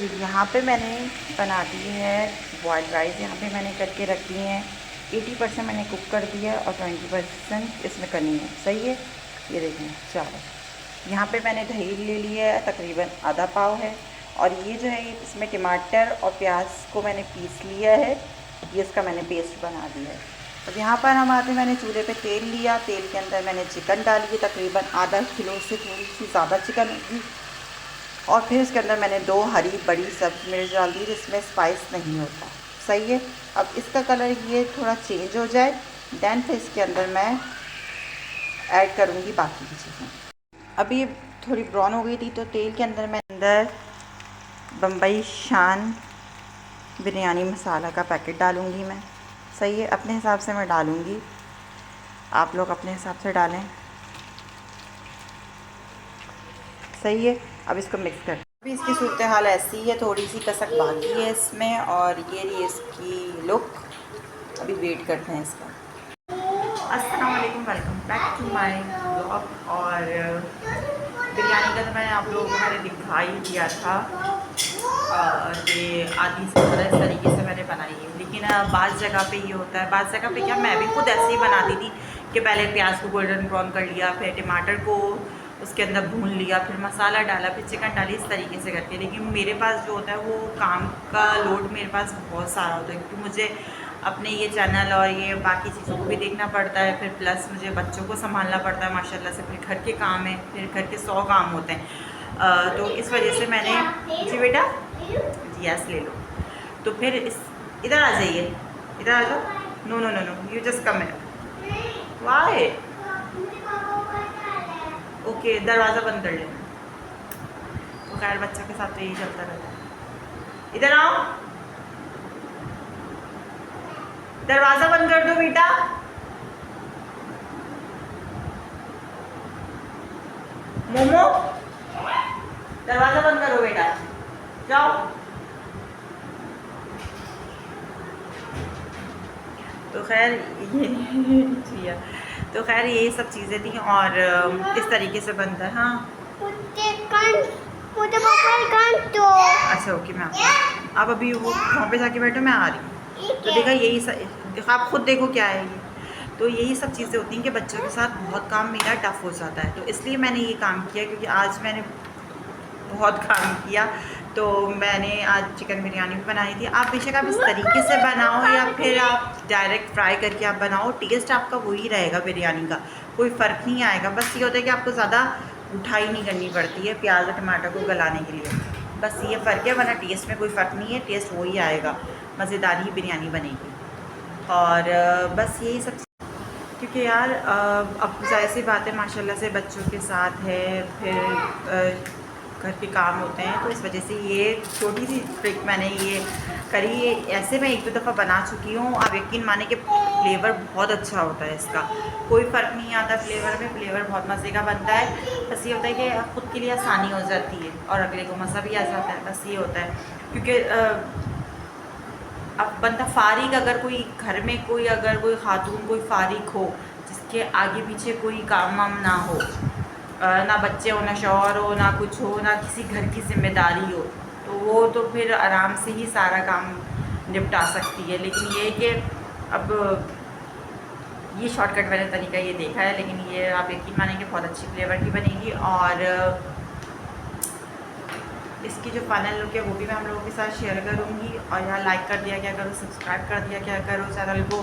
जी यहाँ पे मैंने बना दी है बॉयल्ड राइस। यहाँ पे मैंने करके रख दी हैं 80% मैंने कुक कर दिया और 20% इसमें करनी है। सही है, ये देखें चावल। यहाँ पे मैंने दही ले लिया है, तकरीबन आधा पाव है। और ये जो है इसमें टमाटर और प्याज को मैंने पीस लिया है, ये इसका मैंने पेस्ट बना दिया है। अब यहाँ पर हम आते, मैंने चूल्हे पे तेल लिया, तेल के अंदर मैंने चिकन डाली है, तकरीबन आधा किलो से थोड़ी सी ज़्यादा चिकन होगी। और फिर इसके अंदर मैंने 2 हरी बड़ी सब्ज़ मिर्च डाल दी जिसमें स्पाइस नहीं होता। सही है, अब इसका कलर ये थोड़ा चेंज हो जाए, दैन फिर इसके अंदर मैं ऐड करूँगी बाकी की चीज़ें। अभी ये थोड़ी ब्राउन हो गई थी तो तेल के अंदर मैं बम्बई शान बिरयानी मसाला का पैकेट डालूँगी मैं। सही है, अपने हिसाब से मैं डालूँगी, आप लोग अपने हिसाब से डालें। सही है, अब इसको मिक्स कर। अभी इसकी सूरत हाल ऐसी है, थोड़ी सी कसक बाकी है इसमें, और ये रही इसकी लुक। अभी वेट करते हैं इसका। अस्सलाम वालेकुम, welcome back to my blog. और बिरयानी का तो मैंने आप लोगों को मैंने दिखाई दिया था, और ये आधी से ज़्यादा इस तरीके से मैंने बनाई है। लेकिन बाज़ जगह पे ये होता है, बाज़ जगह पे क्या, मैं भी खुद ऐसे ही बनाती थी कि पहले प्याज को गोल्डन ब्राउन कर लिया, फिर टमाटर को उसके अंदर भून लिया, फिर मसाला डाला, फिर चिकन डाली, इस तरीके से करके। लेकिन मेरे पास जो होता है वो काम का लोड मेरे पास बहुत सारा होता है, क्योंकि मुझे अपने ये चैनल और ये बाकी चीज़ों को भी देखना पड़ता है, फिर प्लस मुझे बच्चों को संभालना पड़ता है माशाल्लाह से, फिर घर के काम है, फिर घर के 100 काम होते हैं। तो इस वजह से मैंने, जी बेटा जी यस ले लो। तो फिर इधर आ जाइए, इधर आ जाओ। No no no no, you just come here. Why? Okay, दरवाज़ा बंद कर लेना। तो खैर बच्चों के साथ तो यही चलता रहता है। इधर आओ, दरवाज़ा बंद कर दो बेटा। मोमो, दरवाज़ा बंद करो बेटा, जाओ। तो खैर ये तो खैर यही सब चीज़ें थी, और इस तरीके से बनता है। हाँ अच्छा ओके, मैं आप अभी वो वहाँ पे जाके बैठो, मैं आ रही हूँ। तो देखा, यही आप खुद देखो क्या है ये। तो यही सब चीज़ें होती हैं कि बच्चों के साथ बहुत काम मेरा टफ़ हो जाता है। तो इसलिए मैंने ये काम किया, क्योंकि आज मैंने बहुत काम किया। तो मैंने आज चिकन बिरयानी भी बनाई थी। आप बेशक आप इस तरीके से बनाओ या फिर आप डायरेक्ट फ्राई करके आप बनाओ, टेस्ट आपका वही रहेगा बिरयानी का, कोई फ़र्क नहीं आएगा। बस ये होता है कि आपको ज़्यादा उठाई नहीं करनी पड़ती है प्याज और टमाटर को गलाने के लिए, बस ये फ़र्क है, वरना टेस्ट में कोई फ़र्क नहीं है, टेस्ट वही आएगा, मज़ेदार ही बिरयानी बनेगी। और बस यही सब, क्योंकि यार अब ज़ाहिर सी बात है माशाल्लाह से बच्चों के साथ है, फिर घर के काम होते हैं, तो इस वजह से ये छोटी सी ट्रिक मैंने ये करी। ऐसे मैं 1-2 दफ़ा बना चुकी हूँ, आप यकीन माने कि फ्लेवर बहुत अच्छा होता है इसका, कोई फ़र्क नहीं आता फ्लेवर में, फ्लेवर बहुत मज़े का बनता है। बस ये होता है कि ख़ुद के लिए आसानी हो जाती है और अगले को मज़ा भी आ जाता है, बस ये होता है। क्योंकि अब बंदा फारिग, अगर कोई घर में कोई अगर कोई खातून कोई फारिग हो, जिसके आगे पीछे कोई काम वाम ना हो, ना बच्चे हो, ना शौहर हो, ना कुछ हो, ना किसी घर की जिम्मेदारी हो, तो वो तो फिर आराम से ही सारा काम निपटा सकती है। लेकिन ये कि अब ये शॉर्टकट वाला तरीका ये देखा है, लेकिन ये आप यकीन मानेंगे बहुत अच्छी फ्लेवर की बनेगी। और इसकी जो फाइनल लुक है वो भी मैं हम लोगों के साथ शेयर करूँगी। और यहाँ लाइक कर दिया क्या करो, सब्सक्राइब कर दिया क्या करो चैनल को,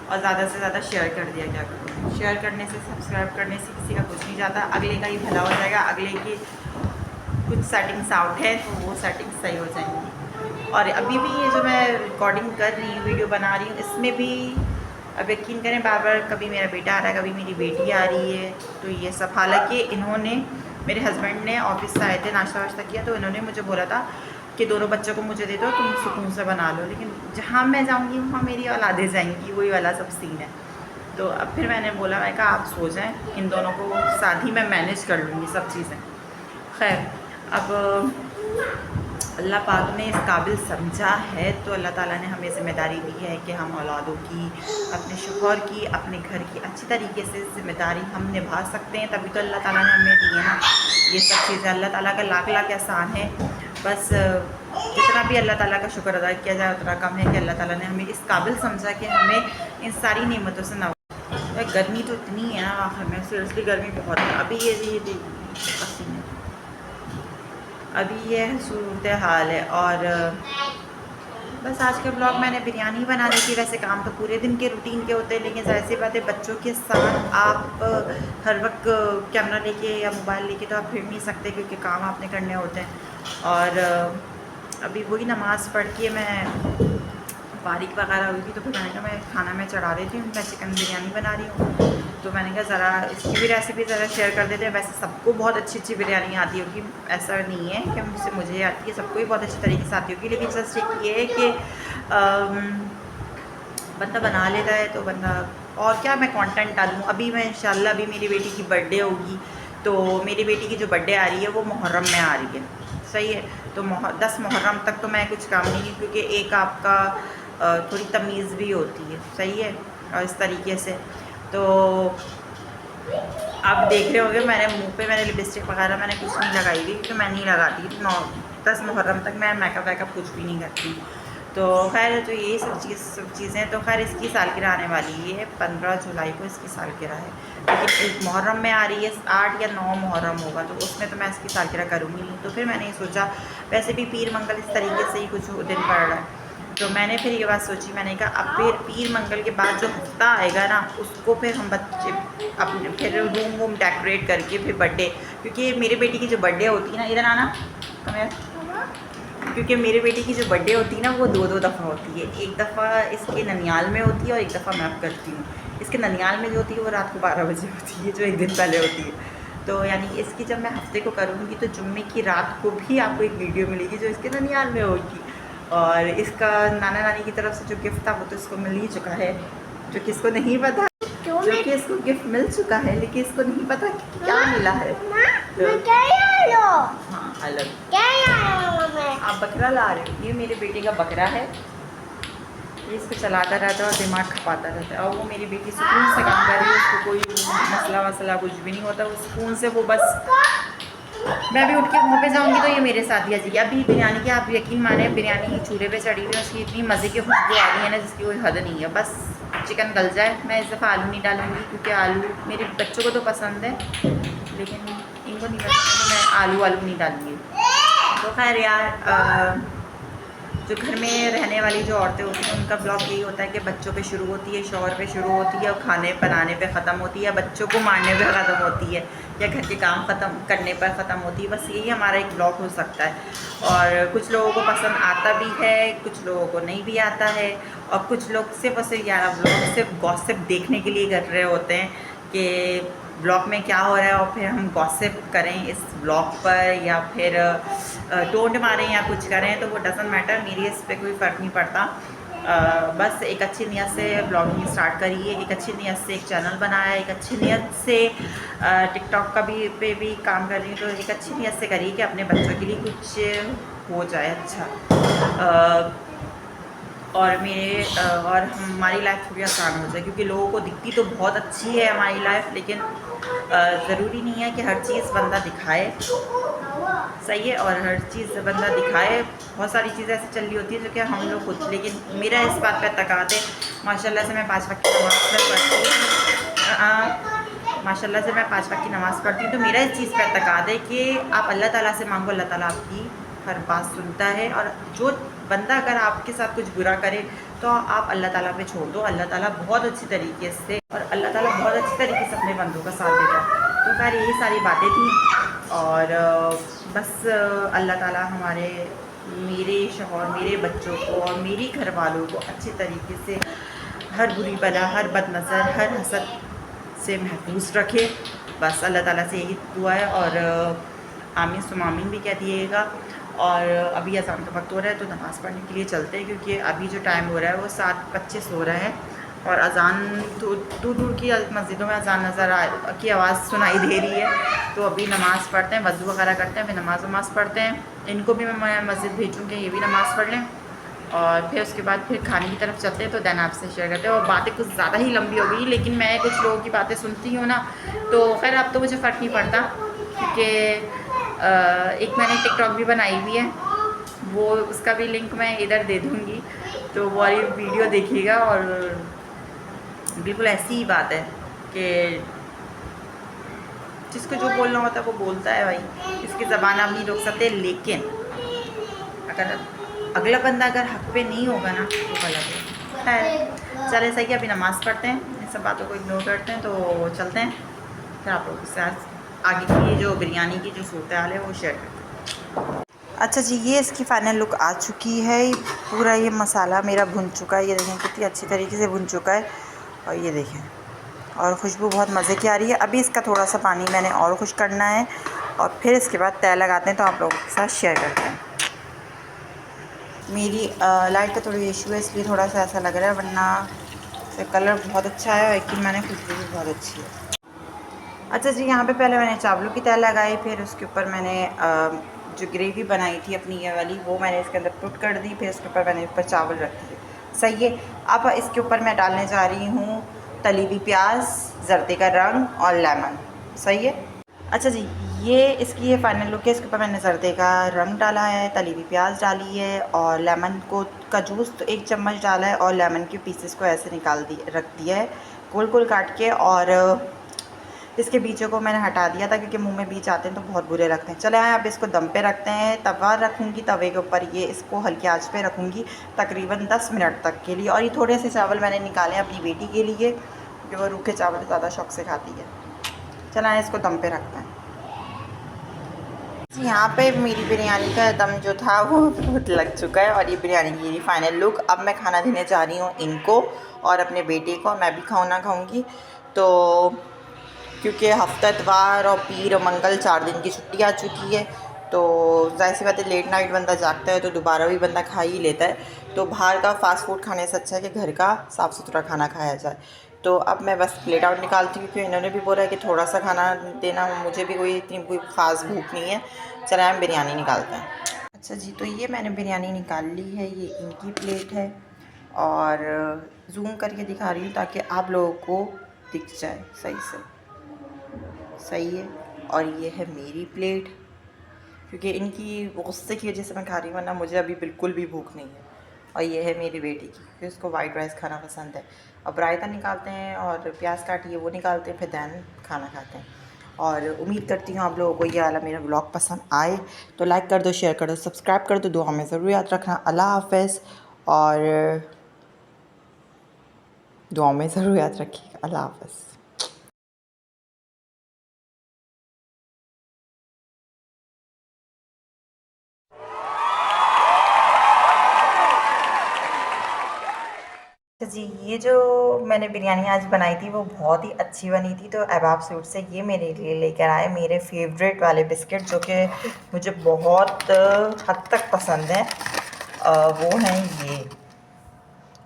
और ज़्यादा से ज़्यादा शेयर कर दिया क्या करो। शेयर करने से, सब्सक्राइब करने से किसी का कुछ नहीं जाता, अगले का ही भला हो जाएगा, अगले की कुछ सेटिंग्स आउट है तो वो सेटिंग्स सही हो जाएंगी। और अभी भी ये जो मैं रिकॉर्डिंग कर रही हूँ, वीडियो बना रही हूँ, इसमें भी अब यकीन करें बार बार कभी मेरा बेटा आ रहा है, कभी मेरी बेटी आ रही है, तो ये सब, हालांकि इन्होंने, मेरे हस्बैंड ने ऑफिस से आए थे, नाश्ता वाश्ता किया, तो इन्होंने मुझे बोला था कि दोनों बच्चों को मुझे दे दो, तुम सुकून से बना लो। लेकिन जहाँ मैं जाऊँगी वहाँ मेरी औलादें जाएंगी, वही वाला सब सीन है। तो अब फिर मैंने बोला, मैं कहा आप सो जाएँ, इन दोनों को साथ ही मैं मैनेज कर लूँगी सब चीज़ें। खैर, अब अल्लाह पाक ने इस काबिल समझा है, तो अल्लाह ताला ने हमें ज़िम्मेदारी दी है कि हम औलादों की, अपने शौहर की, अपने घर की अच्छी तरीके से ज़िम्मेदारी हम निभा सकते हैं। तभी तो अल्लाह ताला ने हमें दी है ना ये सब चीज़ें। अल्लाह ताला का लाख लाख एहसान है। बस जितना भी अल्लाह ताला का शुक्र अदा किया जाए उतना कम है कि अल्लाह ताला ने हमें इस काबिल समझा कि हमें इन सारी नेमतों से नवाजा। गर्मी तो इतनी है ना आखिर में, सीरियसली गर्मी बहुत है। अभी ये पसीने, अभी ये सूरत हाल है। और बस आज का ब्लॉग मैंने बिरयानी बनाने की, वैसे काम तो पूरे दिन के रूटीन के होते हैं, लेकिन जाहिर सी बात है बच्चों के साथ आप हर वक्त कैमरा लेके या मोबाइल लेके तो आप फिर नहीं सकते, क्योंकि काम आपने करने होते हैं। और अभी वही नमाज़ पढ़ के मैं बारीक वगैरह हुई थी, तो फिर मैंने कहा मैं खाना में चढ़ा देती हूँ। मैं चिकन बिरयानी बना रही हूँ, तो मैंने कहा ज़रा इसकी भी रेसिपी ज़रा शेयर कर देते हैं। वैसे सबको बहुत अच्छी अच्छी बिरयानी आती होगी, ऐसा नहीं है कि मुझे आती है, सबको ही बहुत अच्छी तरीके से आती होगी, लेकिन जस्ट ये है कि बंदा बना लेता है तो बंदा, और क्या मैं कंटेंट डालूँ। अभी मैं इंशाल्लाह अभी मेरी बेटी की बर्थडे होगी, तो मेरी बेटी की जो बर्थडे आ रही है वो मुहर्रम में आ रही है, सही है। तो 10 मुहर्रम तक तो मैं कुछ काम नहीं, क्योंकि एक आपका थोड़ी तमीज़ भी होती है, सही है। और इस तरीके से तो आप देख रहे होंगे मैंने मुंह पे मैंने लिपस्टिक वगैरह मैंने कुछ नहीं लगाई थी, क्योंकि मैं नहीं लगाती 10 मुहर्रम तक मैं मेकअप वेकअप कुछ भी नहीं करती। तो खैर तो यही सब चीज़ें तो खैर इसकी सालगिरह आने वाली है, 15 जुलाई को इसकी सालगिरह है, लेकिन मुहर्रम में आ रही है, 8 या 9 मुहर्रम होगा, तो उसमें तो मैं इसकी सालगिरह करूँगी नहीं। तो फिर मैंने ये सोचा, वैसे भी पीर मंगल इस तरीके से ही कुछ दिन पड़ रहा है, तो मैंने फिर ये बात सोची, मैंने कहा अब फिर पीर मंगल के बाद जो हफ्ता आएगा ना, उसको फिर हम बच्चे अपने फिर रूम वूम डेकोरेट करके फिर बर्थडे, क्योंकि मेरी बेटी की जो बर्थडे होती है ना, इधर आना क्योंकि मेरी बेटी की जो बर्थडे होती है ना वो 2 दफ़ा होती है। एक दफ़ा इसके ननियाल में होती है और एक दफ़ा मैं करती हूँ। इसके ननियाल में जो होती है वो रात को 12 बजे होती है, जो एक दिन पहले होती है। तो यानी इसकी जब मैं हफ्ते को करूँगी तो जुम्मे की रात को भी आपको एक वीडियो मिलेगी जो इसके ननियाल में होगी। और इसका नाना नानी की तरफ से जो गिफ्ट था वो तो इसको मिल ही चुका है, जो कि इसको नहीं पता, जो कि इसको गिफ्ट मिल चुका है, लेकिन इसको नहीं पता कि क्या मिला है। हाँ अलग आप बकरा ला रहे हो, ये मेरे बेटे का बकरा है, ये इसको चलाता रहता है और दिमाग खपाता रहता है, और वो मेरी बेटी सुकून से काम कर रही है, उसको कोई मसला वसला कुछ भी नहीं होता, वो सुकून से वो बस, मैं भी उठ के वहाँ पे जाऊँगी तो ये मेरे साथ ही आ जाएगी। अभी बिरयानी की आप यकीन माने, बिरयानी चूल्हे पे चढ़ी हुई है, उसकी इतनी मज़े की खुशबू आ रही है ना जिसकी कोई हद नहीं है। बस चिकन गल जाए, मैं इस दफ़ा आलू नहीं डालूँगी, क्योंकि आलू मेरे बच्चों को तो पसंद है, लेकिन इनको नहीं पसंद, तो मैं आलू नहीं डालूँगी। तो खैर यार, जो घर में रहने वाली जो औरतें होती हैं उनका ब्लॉग यही होता है कि बच्चों पे शुरू होती है, शौहर पे शुरू होती है, और खाने बनाने पे ख़त्म होती है, बच्चों को मारने पे ख़त्म होती है, या घर के काम ख़त्म करने पर ख़त्म होती है। बस यही हमारा एक ब्लॉग हो सकता है। और कुछ लोगों को पसंद आता भी है, कुछ लोगों को नहीं भी आता है, और कुछ लोग सिर्फ और सिर्फ यार ब्लॉग सिर्फ गॉसिप देखने के लिए कर रहे होते हैं कि ब्लॉग में क्या हो रहा है, और फिर हम गॉसिप करें इस ब्लॉग पर, या फिर टोंट मारें या कुछ करें, तो वो डजंट मैटर, मेरी इस पर कोई फ़र्क नहीं पड़ता। बस एक अच्छी नीयत से ब्लॉगिंग स्टार्ट करिए, एक अच्छी नीयत से एक चैनल बनाया, एक अच्छी नीयत से टिकटॉक का भी पे भी काम कर रही हूँ, तो एक अच्छी नीयत से करिए कि अपने बच्चों के लिए कुछ हो जाए अच्छा, और हमारी लाइफ थोड़ी आसान हो जाए, क्योंकि लोगों को दिखती तो बहुत अच्छी है हमारी लाइफ, लेकिन ज़रूरी नहीं है कि हर चीज़ बंदा दिखाए, सही है। और हर चीज़ बंदा दिखाए, बहुत सारी चीज़ें ऐसी चल रही होती है जो कि हम लोग खुद, लेकिन मेरा इस बात पर तकाद है, माशाल्लाह से मैं 5 वक्त की नमाज़ पढ़ती हूँ, माशाल्लाह से मैं 5 वक्त की नमाज़ पढ़ती हूँ, तो मेरा इस चीज़ पर तकाद है कि आप अल्लाह ताला से मांगो, अल्लाह ताला आपकी हर बात सुनता है। और जो बंदा अगर आपके साथ कुछ बुरा करे तो आप अल्लाह ताला पे छोड़ दो, अल्लाह ताला बहुत अच्छी तरीके से, और अल्लाह ताला बहुत अच्छी तरीके से अपने बंदों का साथ देता है। तो खैर यही सारी बातें थी, और बस अल्लाह ताला हमारे मेरे शौहर, मेरे बच्चों को और मेरी घर वालों को अच्छी तरीके से हर बुरी बला, हर बदनज़र, हर हसद से महफूज रखे। बस अल्लाह ताला से यही दुआ है, और आमीन सुमामीन भी कह दिएगा। और अभी अज़ान का वक्त हो रहा है, तो नमाज़ पढ़ने के लिए चलते हैं, क्योंकि अभी जो टाइम हो रहा है वो 7:25 हो रहा है, और अज़ान दूर दूर की मस्जिदों में अज़ान नज़र की आवाज़ सुनाई दे रही है। तो अभी नमाज़ पढ़ते हैं, वज़ू वगैरह करते हैं, फिर नमाज़ पढ़ते हैं, इनको भी मैं मस्जिद भेजूँगी, ये भी नमाज़ पढ़ लें, और फिर उसके बाद फिर खाने की तरफ चलते हैं। तो दैन आपसे शेयर करते हैं, और बातें कुछ ज़्यादा ही लंबी हो गई, लेकिन मैं कुछ लोगों की बातें सुनती हूँ ना, तो खैर अब तो मुझे फ़र्क नहीं पड़ता, क्योंकि एक मैंने टिकटॉक भी बनाई हुई है, वो उसका भी लिंक मैं इधर दे दूँगी, तो वो वाली वीडियो देखिएगा। और बिल्कुल ऐसी ही बात है कि जिसको जो बोलना होता है वो बोलता है भाई, इसकी ज़बान आप नहीं रोक सकते। लेकिन अगर अगला बंदा अगर हक पे नहीं होगा ना तो गलत है। खैर चले सही है, अभी नमाज़ पढ़ते हैं, इन सब बातों को इग्नोर करते हैं, तो चलते हैं फिर आप लोगों के साथ आगे की जो बिरयानी की जो सूरत हाल है वो शेयर करते हैं। अच्छा जी, ये इसकी फ़ाइनल लुक आ चुकी है। पूरा ये मसाला मेरा भुन चुका है, ये देखें कितनी अच्छी तरीके से भुन चुका है। और ये देखें, और खुशबू बहुत मज़े की आ रही है। अभी इसका थोड़ा सा पानी मैंने और खुश करना है, और फिर इसके बाद तय लगाते हैं, तो आप लोगों के साथ शेयर करते हैं। मेरी लाइट का थोड़ा इशू है, इसलिए थोड़ा सा ऐसा लग रहा है, वरना कलर बहुत अच्छा है, लेकिन मैंने खुशबू भी बहुत अच्छी है। अच्छा जी, यहाँ पे पहले मैंने चावलों की तय लगाई, फिर उसके ऊपर मैंने जो ग्रेवी बनाई थी अपनी ये वाली, वो मैंने इसके अंदर पुट कर दी, फिर इसके ऊपर मैंने ऊपर चावल रख दिए। सही है। अब इसके ऊपर मैं डालने जा रही हूँ तली हुई प्याज, जर्दे का रंग और लेमन। सही है। अच्छा जी, ये इसकी ये फाइनल लुक है। इसके ऊपर मैंने जर्दे का रंग डाला है, तली हुई प्याज डाली है, और लेमन को का जूस तो 1 चम्मच डाला है, और लेमन के पीसेस को ऐसे निकाल दी रख दिया है गोल गोल काट के, और इसके बीचों को मैंने हटा दिया था क्योंकि मुंह में बीच आते हैं तो बहुत बुरे लगते हैं। चले आए, अब इसको दम पे रखते हैं। तवा रखूँगी, तवे के ऊपर ये इसको हल्की आंच पे रखूँगी तकरीबन 10 मिनट तक के लिए। और ये थोड़े से चावल मैंने निकाले अपनी बेटी के लिए, जो वो रूखे चावल ज़्यादा शौक से खाती है। चला आए, इसको दम पे रखते हैं। यहाँ पे मेरी बिरयानी का दम जो था वो बहुत लग चुका है, और ये बिरयानी की मेरी फ़ाइनल लुक। अब मैं खाना देने जा रही हूँ इनको और अपने बेटे को। मैं भी खाऊँ ना खाऊँगी, तो क्योंकि हफ्ता इतवार और पीर और मंगल 4 दिन की छुट्टी आ चुकी है, तो ज़ाहिर सी बात है लेट नाइट बंदा जागता है तो दोबारा भी बंदा खा ही लेता है। तो बाहर का फ़ास्ट फूड खाने से अच्छा है कि घर का साफ़ सुथरा खाना खाया जाए। तो अब मैं बस प्लेट आउट निकालती हूँ, क्योंकि इन्होंने भी बोला है कि थोड़ा सा खाना देना, मुझे भी कोई ख़ास भूख नहीं है। चले हम बिरयानी निकालते हैं। अच्छा जी, तो ये मैंने बिरयानी निकाल ली है, ये इनकी प्लेट है, और जूम करके दिखा रही हूँ ताकि आप लोगों को दिख जाए सही से। सही है। और ये है मेरी प्लेट, क्योंकि इनकी गुस्से की वजह से मैं खा रही हूँ, वरना मुझे अभी बिल्कुल भी भूख नहीं है। और ये है मेरी बेटी की, क्योंकि उसको वाइट राइस खाना पसंद है। अब रायता निकालते हैं और प्याज काटिए वो निकालते हैं, फिर दैन खाना खाते हैं। और उम्मीद करती हूँ आप लोगों को ये वाला मेरा ब्लॉग पसंद आए, तो लाइक कर दो, शेयर कर दो, सब्सक्राइब कर दो। दुआ में ज़रूर याद रखना। अल्लाह हाफ़िज़, और दुआ में ज़रूर याद रखिएगा। अल्लाह हाफ़िज़। तो जी, ये जो मैंने बिरयानी आज बनाई थी वो बहुत ही अच्छी बनी थी। तो अहबाब स्वीट से ये मेरे लिए लेकर आए मेरे फेवरेट वाले बिस्किट, जो कि मुझे बहुत हद तक पसंद हैं। वो हैं ये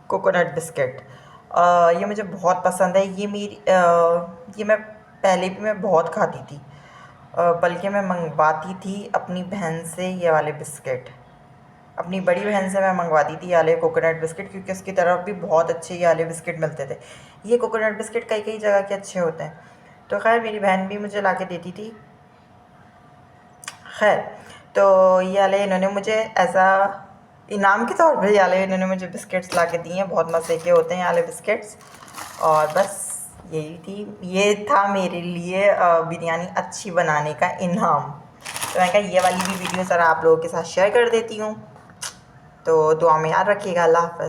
कोकोनट बिस्किट। ये मुझे बहुत पसंद है। ये मैं पहले भी मैं बहुत खाती थी, बल्कि मैं मंगवाती थी अपनी बहन से ये वाले बिस्किट। अपनी बड़ी बहन से मैं मंगवाती थी ये वाले कोकोनट बिस्किट, क्योंकि उसकी तरफ भी बहुत अच्छे ये वाले बिस्किट मिलते थे। ये कोकोनट बिस्किट कई कई जगह के अच्छे होते हैं, तो खैर मेरी बहन भी मुझे ला के देती थी। खैर, तो ये वाले इन्होंने मुझे इनाम के तौर पे ये वाले इन्होंने मुझे बिस्किट्स ला के दिए हैं। बहुत मज़े के होते हैं ये वाले बिस्किट्स। और बस ये था मेरे लिए बिरयानी अच्छी बनाने का इनाम। तो मैं कहा ये वाली भी वीडियो ज़रा आप लोगों के साथ शेयर कर देती हूँ। तो दुआ में याद रखिएगा। अल्लाह हाफ़िज़।